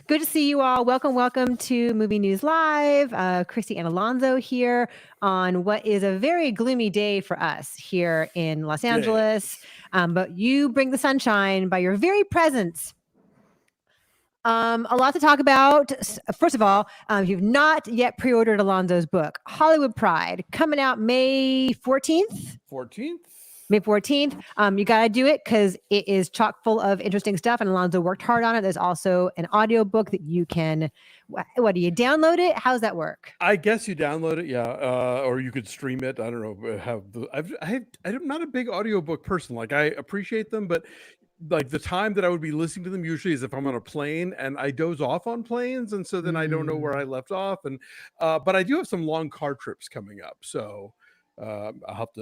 Good to see you all. Welcome to Movie News Live. Christy and Alonso here on what is a very gloomy day for us here in Los Angeles. Yes. But you bring the sunshine by your very presence. A lot to talk about. First of all, if you've not yet pre-ordered Alonso's book, Hollywood Pride, coming out May 14th. 14th? May 14th. You got to do it because it is chock full of interesting stuff, and Alonso worked hard on it. There's also an audiobook that you can, what do you download it? How's that work? I guess you download it, yeah, or you could stream it. I don't know. I'm not a big audiobook person. Like, I appreciate them, but like the time that I would be listening to them usually is if I'm on a plane, and I doze off on planes, and so then I don't know where I left off. And but I do have some long car trips coming up, so I'll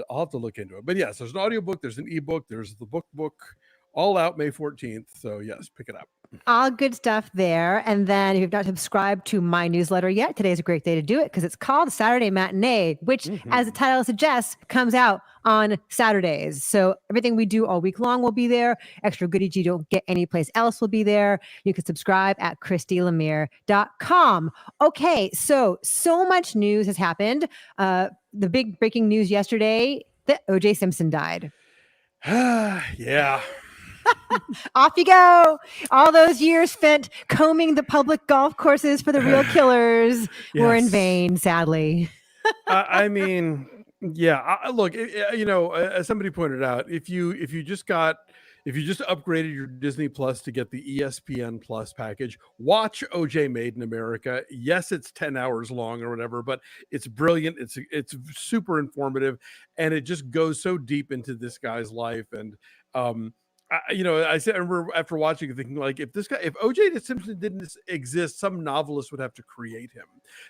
have to look into it. But yes, there's an audiobook, there's an ebook, there's the book, all out May 14th. So yes, pick it up. All good stuff there. And then if you've not subscribed to my newsletter yet, today's a great day to do it because it's called Saturday Matinee, which, as the title suggests, comes out on Saturdays. So everything we do all week long will be there. Extra goodies you don't get anyplace else will be there. You can subscribe at ChristyLemire.com. Okay, so much news has happened. The big breaking news yesterday that O.J. Simpson died. Yeah. Off you go. All those years spent combing the public golf courses for the real killers were in vain, sadly. I mean, yeah. Look, as somebody pointed out, if you just upgraded your Disney Plus to get the ESPN Plus package, watch OJ Made in America. Yes, it's 10 hours long or whatever, but it's brilliant. It's super informative, and it just goes so deep into this guy's life. And I remember after watching it thinking, like, if OJ Simpson didn't exist, some novelist would have to create him,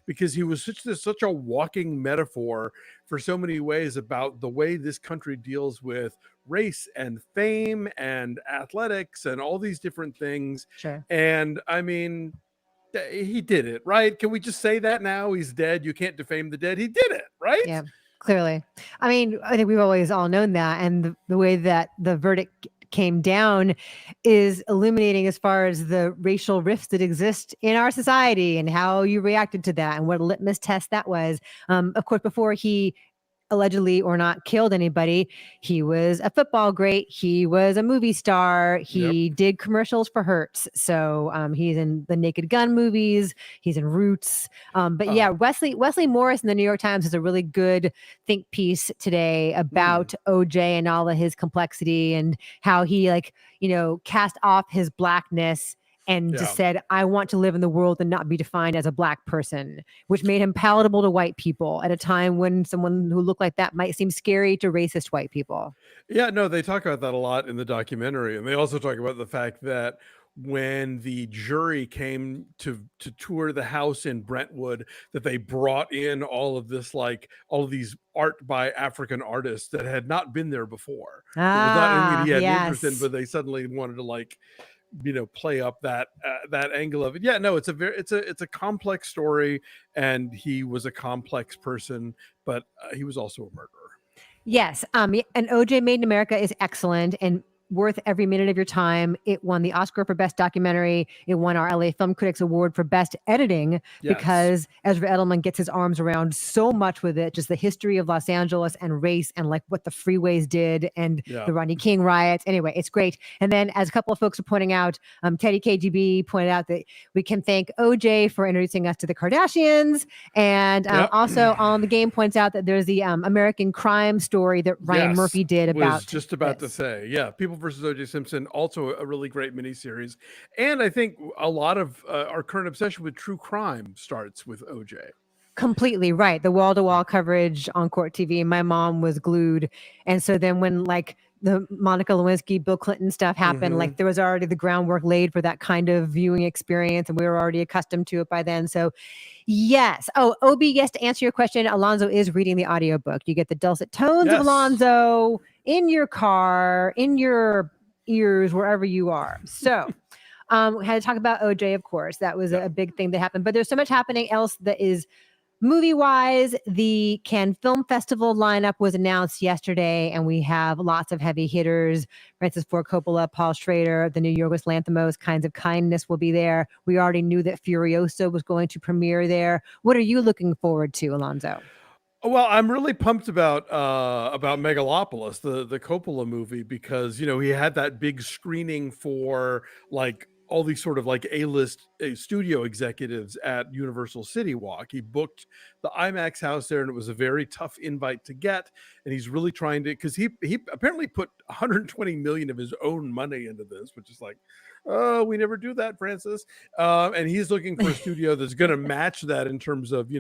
because he was such a walking metaphor for so many ways about the way this country deals with race and fame and athletics and all these different things. Sure. And I mean, he did it, right? Can we just say that now? He's dead. You can't defame the dead. He did it, right? Yeah, clearly. I mean, I think we've always all known that. And the way that the verdict came down is illuminating as far as the racial rifts that exist in our society and how you reacted to that and what a litmus test that was. Of course, before he allegedly or not killed anybody, he was a football great. He was a movie star. He did commercials for Hertz. So he's in the Naked Gun movies. He's in Roots. Wesley Morris in the New York Times has a really good think piece today about OJ and all of his complexity and how he cast off his blackness and just said, I want to live in the world and not be defined as a black person, which made him palatable to white people at a time when someone who looked like that might seem scary to racist white people. Yeah, no, they talk about that a lot in the documentary. And they also talk about the fact that when the jury came to tour the house in Brentwood, that they brought in all of these art by African artists that had not been there before. It was not anything he had an interest in, but they suddenly wanted to play up that angle of it. Yeah, no, it's a complex story, and he was a complex person, but he was also a murderer. Yes. And OJ Made in America is excellent and worth every minute of your time. It won the Oscar for Best Documentary. It won our LA Film Critics Award for Best Editing because Ezra Edelman gets his arms around so much with it, just the history of Los Angeles and race and like what the freeways did and the Rodney King riots. Anyway, it's great. And then, as a couple of folks are pointing out, Teddy KGB pointed out that we can thank OJ for introducing us to the Kardashians. And also On the Game points out that there's the American Crime story that Ryan Murphy did about. Was just about to say, People versus O.J. Simpson, also a really great miniseries. And I think a lot of our current obsession with true crime starts with O.J. Completely right. The wall-to-wall coverage on Court TV. My mom was glued. And so then when the Monica Lewinsky, Bill Clinton stuff happened, there was already the groundwork laid for that kind of viewing experience. And we were already accustomed to it by then. So yes. Oh, OB, yes, to answer your question, Alonso is reading the audiobook. You get the dulcet tones of Alonso in your car, in your ears, wherever you are. So we had to talk about OJ, of course. That was a big thing that happened. But there's so much happening else that is movie-wise, the Cannes Film Festival lineup was announced yesterday, and we have lots of heavy hitters. Francis Ford Coppola, Paul Schrader, the New Yorkers Lanthimos, Kinds of Kindness will be there. We already knew that Furiosa was going to premiere there. What are you looking forward to, Alonso? Well, I'm really pumped about Megalopolis, the Coppola movie, because he had that big screening for like all these sort of like A-list studio executives at Universal City Walk. He booked the IMAX house there, and it was a very tough invite to get. And he's really trying to, because he apparently put 120 million of his own money into this, which is like, oh, we never do that, Francis. And he's looking for a studio that's going to match that in terms of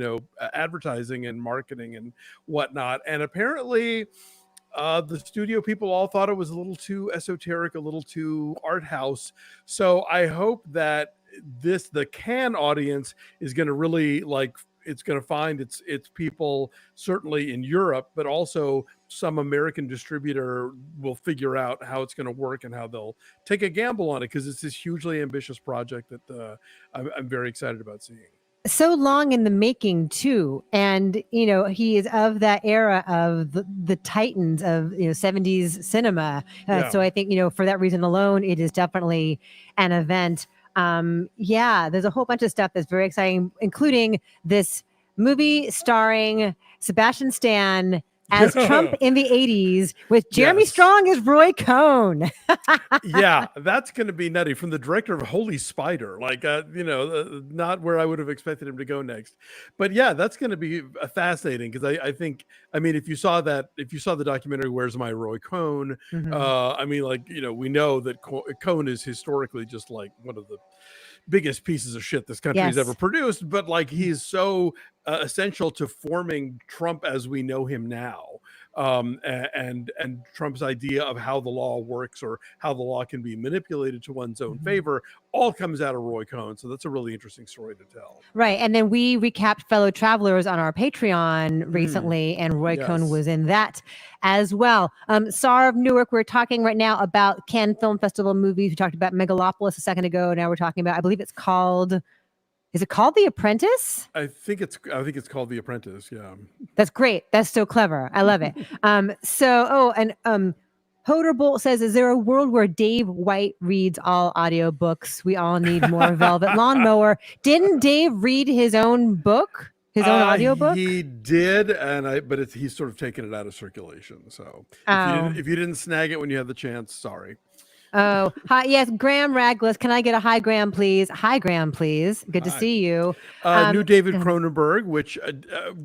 advertising and marketing and whatnot. And apparently, the studio people all thought it was a little too esoteric, a little too art house. So I hope that the Cannes audience is going to really it's going to find its people, certainly in Europe, but also some American distributor will figure out how it's going to work and how they'll take a gamble on it, because it's this hugely ambitious project that I'm very excited about seeing. So long in the making too, and he is of that era of the titans of 70s cinema. So I think for that reason alone, it is definitely an event. There's a whole bunch of stuff that's very exciting, including this movie starring Sebastian Stan as Trump in the 80s with Jeremy Strong as Roy Cohn. Yeah, that's going to be nutty, from the director of Holy Spider. Not where I would have expected him to go next. But yeah, that's going to be fascinating, because I think, if you saw the documentary, Where's My Roy Cohn? Mm-hmm. We know that Cohn is historically just like one of the biggest pieces of shit this country's ever produced, but he's so essential to forming Trump as we know him now, and Trump's idea of how the law works, or how the law can be manipulated to one's own favor, all comes out of Roy Cohn. So that's a really interesting story to tell. Right. And then we recapped Fellow Travelers on our Patreon recently, and Roy Cohn was in that as well. Sar of Newark, we're talking right now about Cannes Film Festival movies. We talked about Megalopolis a second ago. Now we're talking about, I believe it's called... Is it called The Apprentice? I think it's called The Apprentice. Yeah. That's great. That's so clever. I love it. Hoderbolt says, is there a world where Dave White reads all audiobooks? We all need more Velvet Lawnmower. Didn't Dave read his own book? His own audiobook? He did, but he's sort of taken it out of circulation. So if you didn't snag it when you had the chance, sorry. Oh, hi. Yes, Graham Raglis. Can I get a hi, Graham, please? Hi, Graham, please. Good to see you. New David Cronenberg, which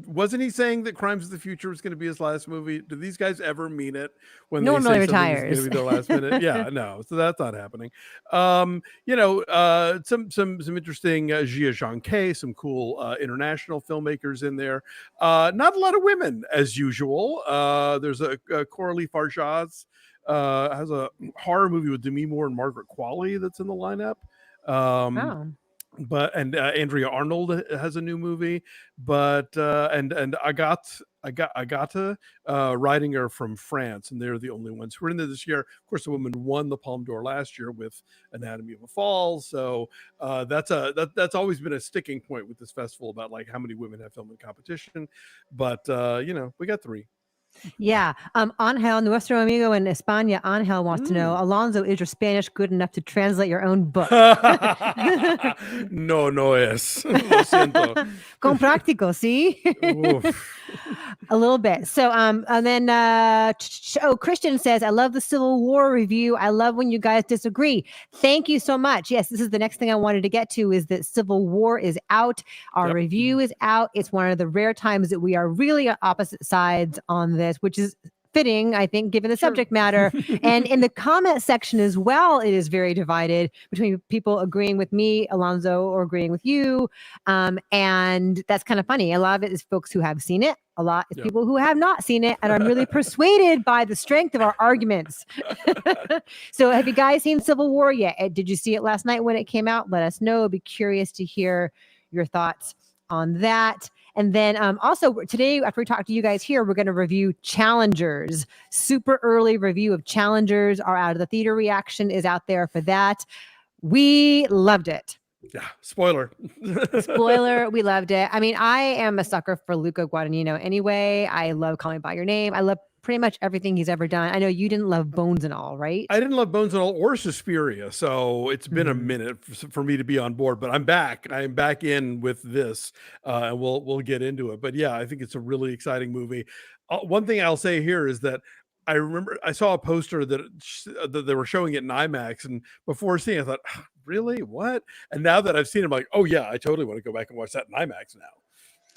wasn't he saying that Crimes of the Future was going to be his last movie? Do these guys ever mean it when they say retires. Something is going to be their last minute? Yeah, no. So that's not happening. Some interesting Jia Zhangke, some cool international filmmakers in there. Not a lot of women as usual. There's a Coralie Farjaz. Has a horror movie with Demi Moore and Margaret Qualley that's in the lineup. But Andrea Arnold has a new movie, but and Agata Reidinger from France, and they're the only ones who are in there this year. Of course, the woman won the Palme d'Or last year with Anatomy of a Fall, so that's always been a sticking point with this festival, about how many women have film in competition. But we got 3. Yeah. Angel, nuestro amigo in España, Angel wants to know, Alonso, is your Spanish good enough to translate your own book? No es. Lo siento. Con práctico, see? A little bit. So, and then, Christian says, I love the Civil War review. I love when you guys disagree. Thank you so much. Yes, this is the next thing I wanted to get to, is that Civil War is out. Our review is out. It's one of the rare times that we are really on opposite sides on this, which is fitting, I think, given the subject matter. And in the comment section as well, it is very divided between people agreeing with me, Alonso, or agreeing with you. And that's kind of funny. A lot of it is folks who have seen it. A lot is people who have not seen it and are really persuaded by the strength of our arguments. So have you guys seen Civil War yet? Did you see it last night when it came out? Let us know. I'd be curious to hear your thoughts on that. And then also today, after we talk to you guys here, we're going to review Challengers. Super early review of Challengers. Our Out of the Theater reaction is out there for that. We loved it. Yeah, spoiler. Spoiler, we loved it. I mean, I am a sucker for Luca Guadagnino anyway. I love Call Me By Your Name. I love pretty much everything he's ever done. I know you didn't love Bones and All, right? I didn't love Bones and All or Suspiria, so it's been a Mhm. minute for me to be on board. But I'm back. I'm back in with this, and we'll get into it. But yeah, I think it's a really exciting movie. One thing I'll say here is that I remember I saw a poster that they were showing it in IMAX, and before seeing it, I thought, "Ah, really, what?" And now that I've seen it, I'm like, oh yeah, I totally want to go back and watch that in IMAX now.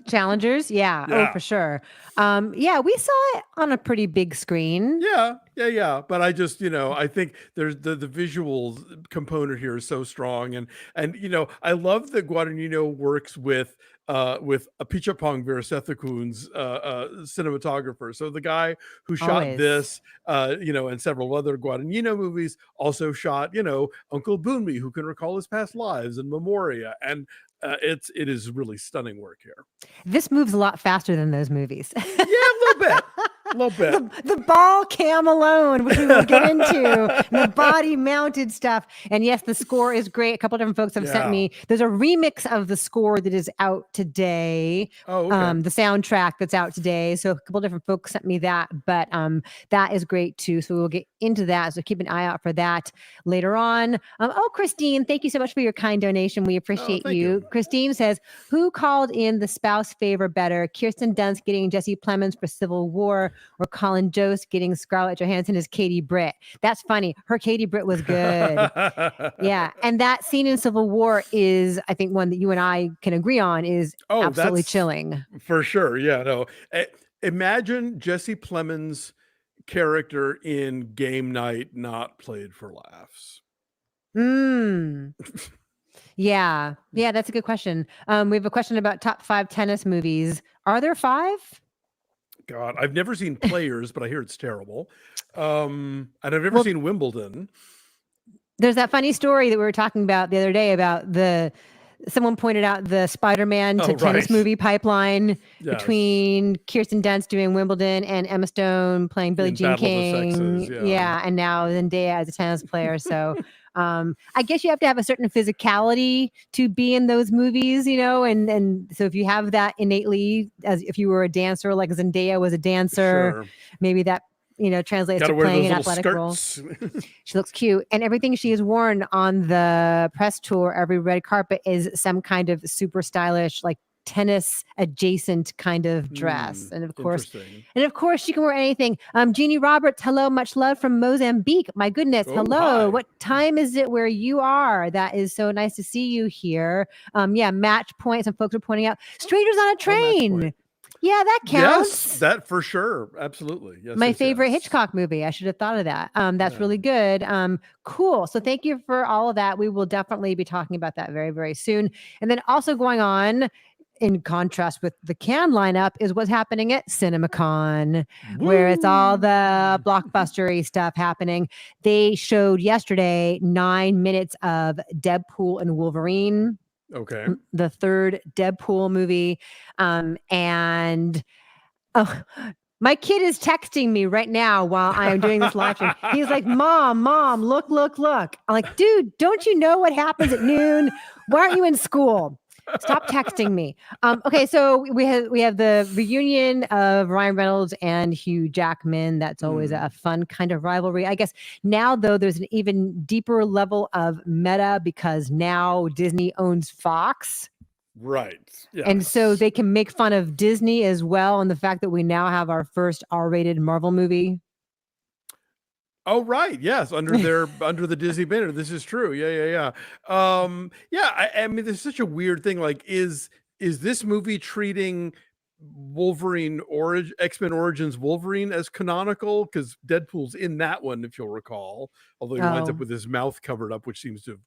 Challengers, yeah. Oh, Yeah. for sure. Yeah, we saw it on a pretty big screen. Yeah. But I just, I think there's the visual component here is so strong, and I love that Guadagnino works with Apichatpong Veerasethakul, cinematographer. So the guy who shot Always. this, and several other Guadagnino movies, also shot, Uncle Boonmee, Who Can Recall His Past Lives, and Memoria, and it is really stunning work here. This moves a lot faster than those movies. Yeah, a little bit. A little bit. The ball cam alone, which we will get into, the body mounted stuff. And yes, the score is great. A couple different folks have sent me. There's a remix of the score that is out today. Oh, okay. The soundtrack that's out today. So a couple different folks sent me that, but that is great too. So we'll get into that. So keep an eye out for that later on. Christine, thank you so much for your kind donation. We appreciate you. Christine says, who called in the spouse favor better? Kirsten Dunst getting Jesse Plemons for Civil War, or Colin Jost getting Scarlett Johansson as Katie Britt? That's funny. Her Katie Britt was good. Yeah. And that scene in Civil War is, I think, one that you and I can agree on is absolutely chilling. For sure. Yeah. No. Imagine Jesse Plemons' character in Game Night not played for laughs. Yeah, that's a good question. We have a question about top 5 tennis movies. Are there 5? God, I've never seen Players, but I hear it's terrible. And I've never seen Wimbledon. There's that funny story that we were talking about the other day about someone pointed out the Spider-Man to tennis movie pipeline between Kirsten Dunst doing Wimbledon and Emma Stone playing Billie Jean King. And now Zendaya as a tennis player. So I guess you have to have a certain physicality to be in those movies, and so if you have that innately, as if you were a dancer, like Zendaya was a dancer, maybe that translates to playing an athletic role. She looks cute, and everything she has worn on the press tour, every red carpet, is some kind of super stylish, like tennis adjacent kind of dress. And of course she can wear anything. Jeannie Roberts, hello, much love from Mozambique. My goodness. Hello. Hi. What time is it where you are? That is so nice to see you here. Match point. Some folks are pointing out Strangers on a Train. Yeah, that counts. Yes, that for sure. Absolutely. Yes. My favorite Hitchcock movie. I should have thought of that. That's really good. Cool. So thank you for all of that. We will definitely be talking about that very, very soon. And then also going on, in contrast with the Cannes lineup, is what's happening at CinemaCon, where it's all the blockbustery stuff happening. They showed yesterday 9 minutes of Deadpool and Wolverine. Okay. The third Deadpool movie. My kid is texting me right now while I am doing this live stream. He's like, Mom, look. I'm like, dude, don't you know what happens at noon? Why aren't you in school? Stop texting me. Okay, so we have the reunion of Ryan Reynolds and Hugh Jackman. That's always a fun kind of rivalry. I guess now, though, there's an even deeper level of meta because now Disney owns Fox. Right. Yes. And so they can make fun of Disney as well, and the fact that we now have our first R-rated Marvel movie. Oh, right. Yes. Under the Disney banner. This is true. Yeah. I mean, there's such a weird thing. Like, is this movie treating X-Men Origins Wolverine as canonical? Because Deadpool's in that one, if you'll recall, although he winds up with his mouth covered up, which seems to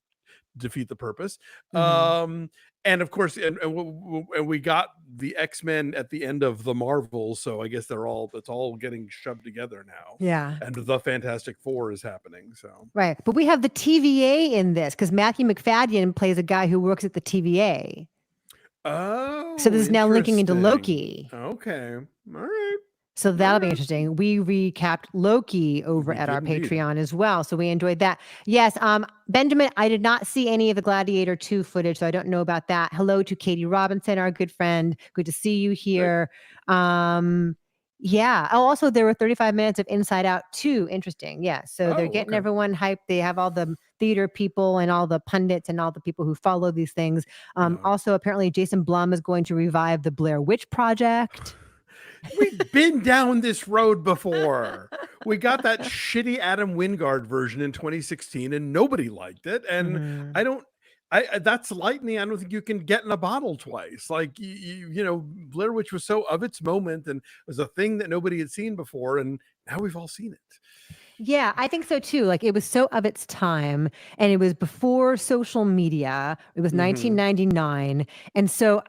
defeat the purpose. And of course, and we got the X-Men at the end of the Marvels, so I guess it's all getting shoved together now. Yeah. And the Fantastic Four is happening. So right. But we have the TVA in this because Matthew McFadden plays a guy who works at the TVA. Oh. So this is now linking into Loki. Okay. All right. So that'll be interesting. We recapped Loki over We at did our indeed. Patreon as well. So we enjoyed that. Yes. Benjamin, I did not see any of the Gladiator 2 footage, so I don't know about that. Hello to Katie Robinson, our good friend. Good to see you here. Yeah. Oh, also there were 35 minutes of Inside Out 2. Interesting. Yeah. So they're getting everyone hyped. They have all the theater people and all the pundits and all the people who follow these things. Also, apparently Jason Blum is going to revive the Blair Witch Project. We've been down this road before. We got that shitty Adam Wingard version in 2016 and nobody liked it. And that's lightning. I don't think you can get in a bottle twice. Like, you know, Blair Witch was so of its moment and was a thing that nobody had seen before. And now we've all seen it. Yeah, I think so too. Like it was so of its time and it was before social media. It was 1999. And so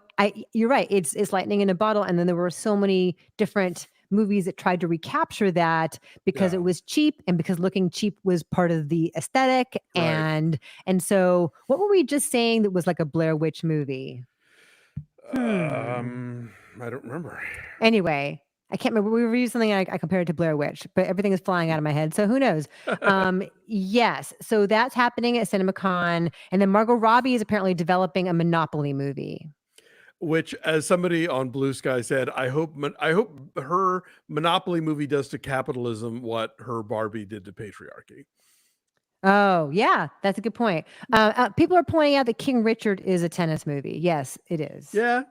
you're right. It's lightning in a bottle. And then there were so many different movies that tried to recapture that because it was cheap and because looking cheap was part of the aesthetic. Right. And so what were we just saying that was like a Blair Witch movie? I don't remember. Anyway, I can't remember. We reviewed something I compared it to Blair Witch, but everything is flying out of my head. So who knows? Yes. So that's happening at CinemaCon. And then Margot Robbie is apparently developing a Monopoly movie. Which, as somebody on Blue Sky said, I hope her Monopoly movie does to capitalism what her Barbie did to patriarchy. Oh, yeah, that's a good point. People are pointing out that King Richard is a tennis movie. Yes, it is. Yeah.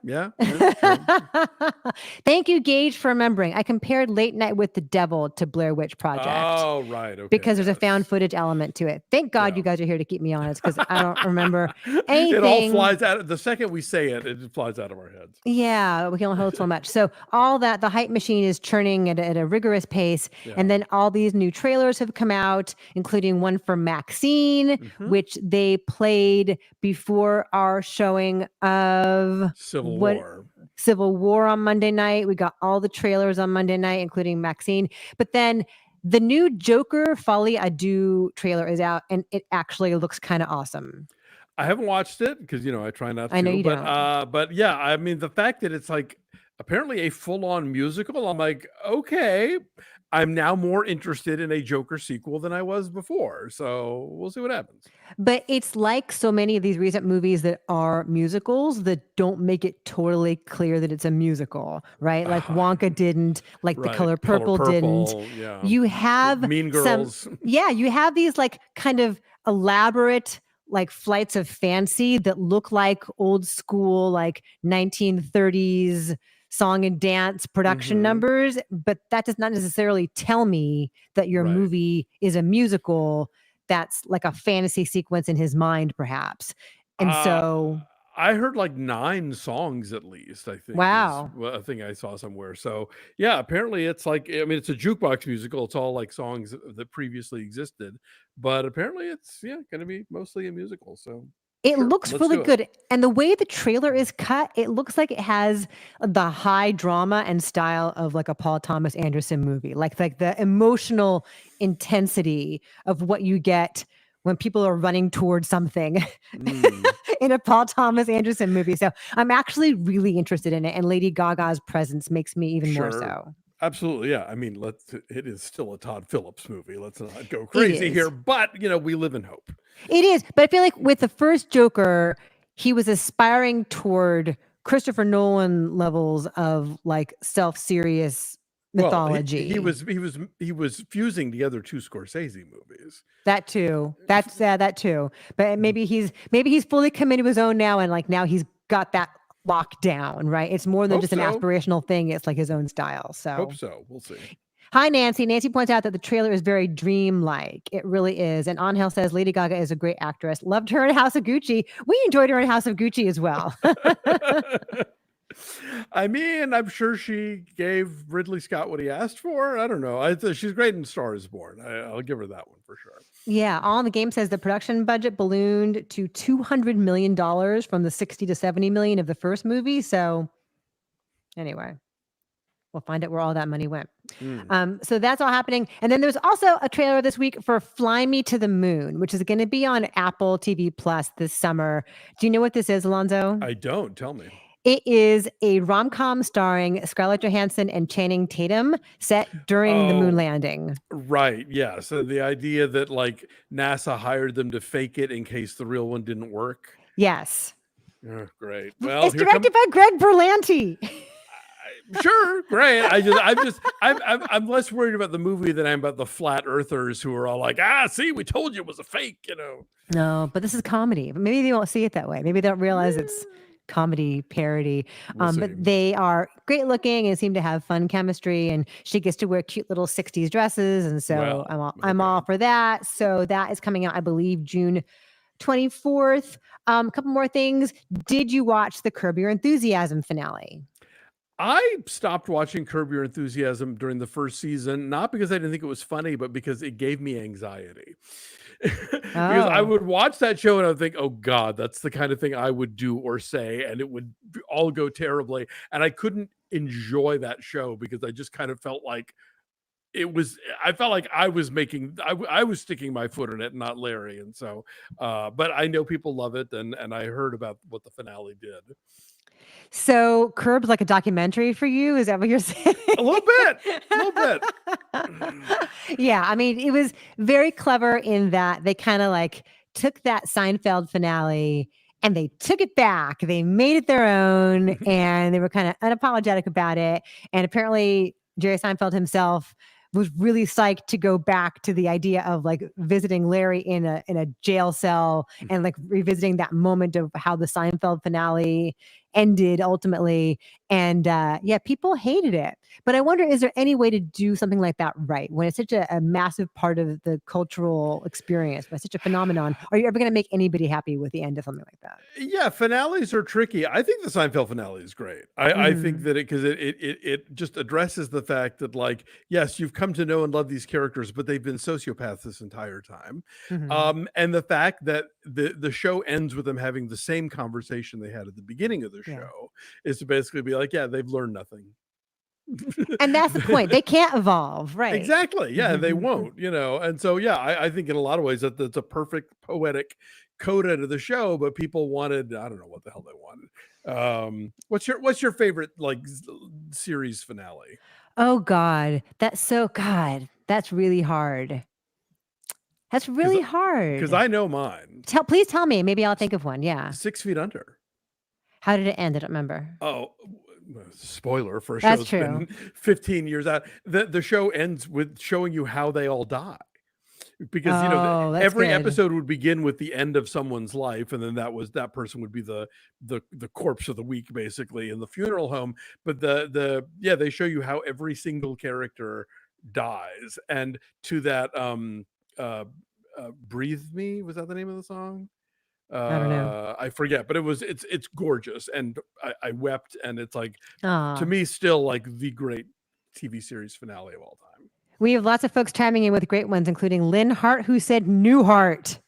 Thank you, Gage, for remembering. I compared Late Night with the Devil to Blair Witch Project. Oh, right. Okay. Because there's a found footage element to it. Thank God you guys are here to keep me honest because I don't remember anything. It all flies out. The second we say it, it flies out of our heads. Yeah, we can only hold so much. So all that, the hype machine is churning at a rigorous pace. Yeah. And then all these new trailers have come out, including one for MaXXXine, which they played before our showing of Civil War on Monday night. We got all the trailers on Monday night, including MaXXXine. But then the new Joker Folie trailer is out, and it actually looks kind of awesome. I haven't watched it because, you know, I try not to. I know you don't. But yeah, I mean, the fact that it's like apparently a full-on musical, I'm like, okay, I'm now more interested in a Joker sequel than I was before. So we'll see what happens. But it's like so many of these recent movies that are musicals that don't make it totally clear that it's a musical, right? Like Wonka didn't, like The Color Purple didn't. Yeah. You have Mean Girls. You have these like kind of elaborate like flights of fancy that look like old school, like 1930s song and dance production numbers, but that does not necessarily tell me that your movie is a musical. That's like a fantasy sequence in his mind, perhaps. And so I heard like 9 songs at least, I think. Wow. I think I saw somewhere. So yeah, apparently it's like, I mean, it's a jukebox musical. It's all like songs that previously existed, but apparently it's going to be mostly a musical. So it looks really good. And the way the trailer is cut, it looks like it has the high drama and style of like a Paul Thomas Anderson movie, like the emotional intensity of what you get when people are running towards something in a Paul Thomas Anderson movie. So I'm actually really interested in it. And Lady Gaga's presence makes me even more so. Absolutely. Yeah. I mean, it is still a Todd Phillips movie. Let's not go crazy here, but you know, we live in hope. It is. But I feel like with the first Joker, he was aspiring toward Christopher Nolan levels of like self-serious mythology. Well, he was fusing together 2 Scorsese movies. That too. That too. But maybe he's fully committed to his own now, and like now he's got that locked down, right? It's more than just an aspirational thing. It's like his own style. So hope so. We'll see. Hi, Nancy. Nancy points out that the trailer is very dreamlike. It really is. And Angel says Lady Gaga is a great actress. Loved her in House of Gucci. We enjoyed her in House of Gucci as well. I mean, I'm sure she gave Ridley Scott what he asked for. I don't know. She's great in Star is Born. I'll give her that one for sure. Yeah. On the Game says the production budget ballooned to $200 million from the 60 to 70 million of the first movie. So anyway, we'll find out where all that money went. So that's all happening. And then there's also a trailer this week for Fly Me to the Moon, which is going to be on Apple TV Plus this summer. Do you know what this is, Alonso? I don't. Tell me. It is a rom-com starring Scarlett Johansson and Channing Tatum set during the moon landing. Right. Yeah. So the idea that like NASA hired them to fake it in case the real one didn't work. Yes. Oh, great. Well, it's directed by Greg Berlanti. Sure, great. I'm less worried about the movie than I'm about the flat earthers who are all like, see, we told you it was a fake, No, but this is comedy. Maybe they won't see it that way. Maybe they don't realize it's comedy parody. But they are great looking and seem to have fun chemistry. And she gets to wear cute little 60s dresses. And so I'm all for that. So that is coming out, I believe, June 24th. A couple more things. Did you watch the Curb Your Enthusiasm finale? I stopped watching Curb Your Enthusiasm during the first season, not because I didn't think it was funny, but because it gave me anxiety. Because I would watch that show and I would think, oh God, that's the kind of thing I would do or say, and it would all go terribly. And I couldn't enjoy that show because I just kind of felt like I felt like I was sticking my foot in it, not Larry. And so, but I know people love it, and I heard about what the finale did. So Curb's like a documentary for you? Is that what you're saying? A little bit. Yeah, I mean, it was very clever in that they kind of like took that Seinfeld finale and they took it back. They made it their own and they were kind of unapologetic about it. And apparently Jerry Seinfeld himself was really psyched to go back to the idea of like visiting Larry in a jail cell and like revisiting that moment of how the Seinfeld finale ended ultimately. And people hated it. But I wonder, is there any way to do something like that right when it's such a massive part of the cultural experience, when it's such a phenomenon? Are you ever going to make anybody happy with the end of something like that? Yeah, finales are tricky. I think the Seinfeld finale is great. I think that because it just addresses the fact that, like, yes, you've come to know and love these characters, but they've been sociopaths this entire time. And the fact that the show ends with them having the same conversation they had at the beginning of the show is to basically be like, yeah, they've learned nothing. And that's the point. They can't evolve, right? Exactly. Yeah, they won't, And so, yeah, I think in a lot of ways that's a perfect poetic coda to the show, but people wanted, I don't know what the hell they wanted. What's your favorite like series finale? Oh God, that's really hard. That's really hard. Because I know mine. Please tell me. Maybe I'll think of one. Yeah. 6 Feet Under. How did it end? I don't remember. Oh, spoiler for a show that's been 15 years out. The show ends with showing you how they all die. Because every episode would begin with the end of someone's life, and then that person would be the corpse of the week, basically, in the funeral home. But they show you how every single character dies, and to that "Breathe Me" was that the name of the song? I don't know. I forget, but it's gorgeous, and I wept, and it's like to me still like the great TV series finale of all time. We have lots of folks chiming in with great ones, including Lynn Hart, who said Newhart.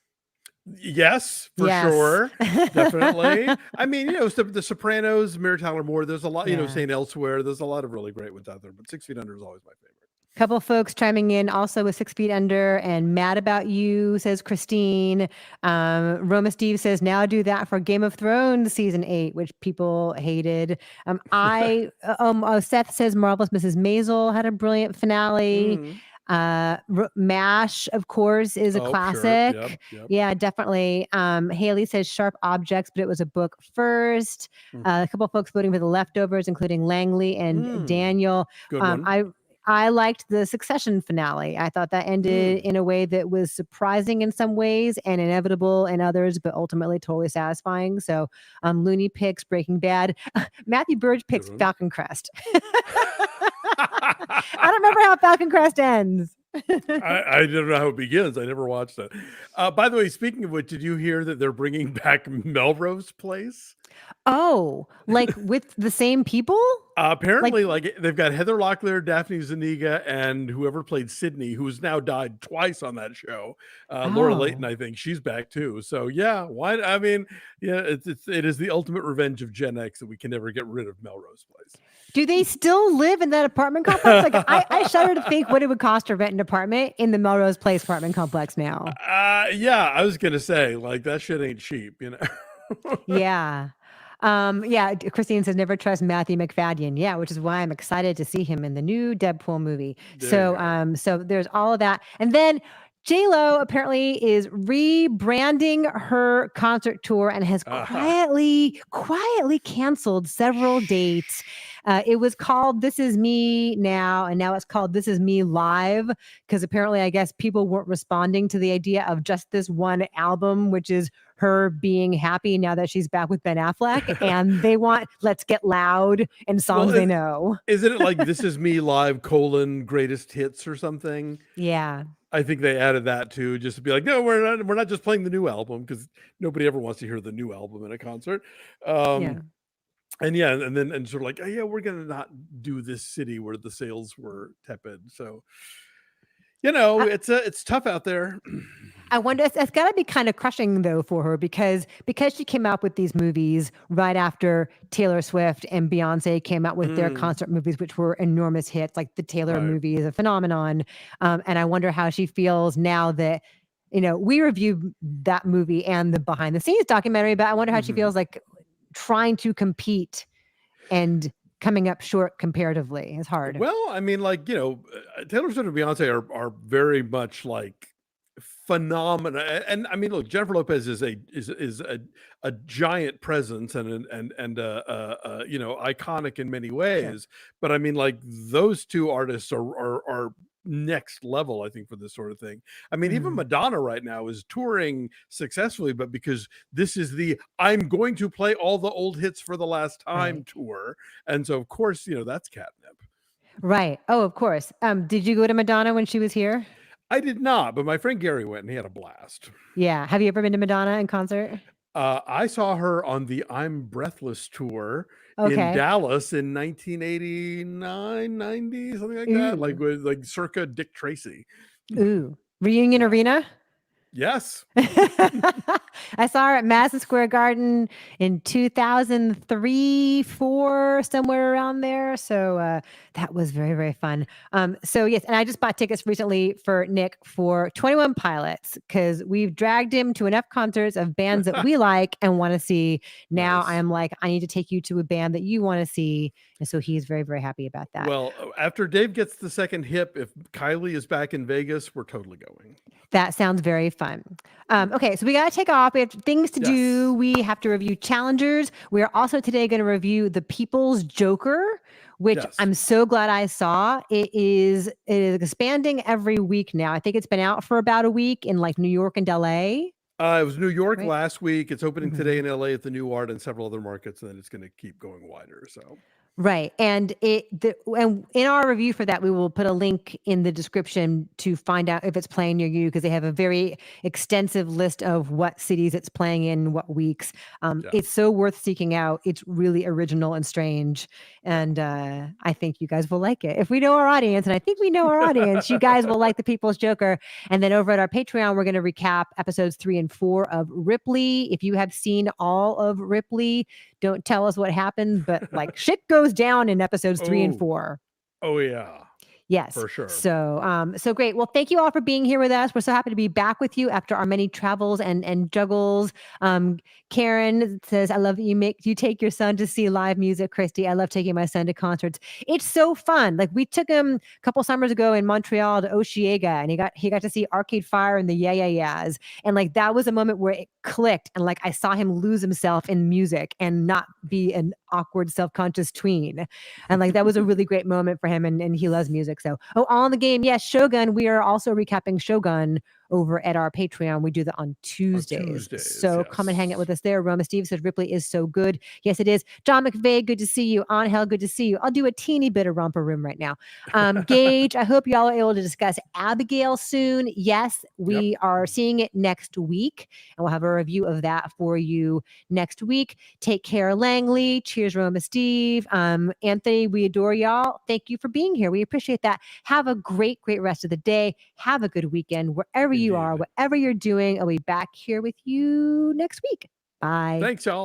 Yes, for sure. Definitely. I mean, the Sopranos, Mary Tyler Moore, there's a lot, St. Elsewhere. There's a lot of really great ones out there, but 6 Feet Under is always my favorite. Couple folks chiming in also with 6 Feet Under and Mad About You, says Christine. Roma Steve says, now do that for Game of Thrones season 8, which people hated. Seth says Marvelous Mrs. Maisel had a brilliant finale. MASH, of course, is a classic. Sure. Yep. Yeah, definitely. Haley says Sharp Objects, but it was a book first. A couple of folks voting for The Leftovers, including Langley and Daniel. Good one. I liked the Succession finale. I thought that ended in a way that was surprising in some ways and inevitable in others, but ultimately totally satisfying. So Looney picks Breaking Bad. Matthew Burge picks Falcon Crest. I don't remember how Falcon Crest ends. I don't know how it begins. I never watched it. By the way, speaking of which, did you hear that they're bringing back Melrose Place? Oh, like with the same people? Apparently, like they've got Heather Locklear, Daphne Zuniga, and whoever played Sydney, who's now died twice on that show. Laura Layton, I think she's back too. So yeah, why? I mean, yeah, it is the ultimate revenge of Gen X that we can never get rid of Melrose Place. Do they still live in that apartment complex? Like I shudder to think what it would cost to rent an apartment in the Melrose Place apartment complex now. Yeah, I was gonna say like that shit ain't cheap, Yeah. Yeah, Christine says never trust Matthew McFadden. Yeah, which is why I'm excited to see him in the new Deadpool movie. There you So, so there's all of that, and then J-Lo apparently is rebranding her concert tour and has quietly canceled several dates. It was called This Is Me Now, and now it's called This Is Me Live, because apparently, I guess people weren't responding to the idea of just this one album, which is her being happy now that she's back with Ben Affleck, and they want Let's Get Loud and songs they know. Isn't it like This Is Me Live : greatest hits or something? Yeah. I think they added that too, just to be like, no, we're not just playing the new album, because nobody ever wants to hear the new album in a concert. And yeah, and sort of like, oh yeah, we're gonna not do this city where the sales were tepid. So, it's tough out there. I wonder, it's got to be kind of crushing though for her, because she came out with these movies right after Taylor Swift and Beyonce came out with their concert movies, which were enormous hits. Like the Taylor movie is a phenomenon, and I wonder how she feels now that we reviewed that movie and the behind the scenes documentary, but I wonder how she feels like trying to compete and coming up short comparatively. Is hard. Well, I mean, like, Taylor Swift and Beyonce are very much like phenomena, and I mean, look, Jennifer Lopez is a giant presence and iconic in many ways. But I mean, like, those two artists are next level, I think, for this sort of thing. I mean, even Madonna right now is touring successfully, but because this is the I'm going to play all the old hits for the last time tour, and so of course that's catnip. Right. Oh, of course. Did you go to Madonna when she was here? I did not, but my friend Gary went and he had a blast. Yeah. Have you ever been to Madonna in concert? I saw her on the I'm Breathless tour in Dallas in 1989, 90, something like that, like circa Dick Tracy. Ooh. Reunion Arena? Yes. I saw her at Madison Square Garden in 2003, 4, somewhere around there. So that was very, very fun. So yes, and I just bought tickets recently for Nick for 21 Pilots, because we've dragged him to enough concerts of bands that we like and want to see. Now I am like, I need to take you to a band that you want to see. And so he's very, very happy about that. Well, after Dave gets the second hip, if Kylie is back in Vegas, we're totally going. That sounds very fun. Okay, so we got to take off. We have things to do. We have to review challengers. We are also today going to review The People's Joker, which I'm so glad I saw. It is expanding every week now. I think it's been out for about a week in like New York and LA. It was New York last week. It's opening today in LA at the New Art and several other markets, and then it's going to keep going wider. So. Right. And and in our review for that, we will put a link in the description to find out if it's playing near you, because they have a very extensive list of what cities it's playing in, what weeks. It's so worth seeking out. It's really original and strange. And I think you guys will like it. If we know our audience, and I think we know our audience, you guys will like The People's Joker. And then over at our Patreon, we're going to recap episodes 3 and 4 of Ripley. If you have seen all of Ripley, don't tell us what happened, but like shit goes down in episodes 3 and 4. Oh yeah. Yes, for sure. So, so great. Well, thank you all for being here with us. We're so happy to be back with you after our many travels and juggles. Karen says, "I love that you take your son to see live music." Christy, I love taking my son to concerts. It's so fun. Like we took him a couple summers ago in Montreal to Osheaga, and he got to see Arcade Fire and the Yeah Yeah Yeahs, and like that was a moment where it clicked, and like I saw him lose himself in music and not be an awkward, self-conscious tween, and like that was a really great moment for him, and he loves music. So, all in the game. Yes, Shogun. We are also recapping Shogun over at our Patreon. We do that on Tuesdays. So come and hang out with us there. Roma Steve says Ripley is so good. Yes, it is. John McVeigh, good to see you. Angel, good to see you. I'll do a teeny bit of romper room right now. Gage, I hope y'all are able to discuss Abigail soon. Yes, we are seeing it next week, and we'll have a review of that for you next week. Take care, Langley. Cheers, Roma Steve. Anthony, we adore y'all. Thank you for being here. We appreciate that. Have a great, great rest of the day. Have a good weekend wherever you are, whatever you're doing. I'll be back here with you next week. Bye. Thanks, y'all.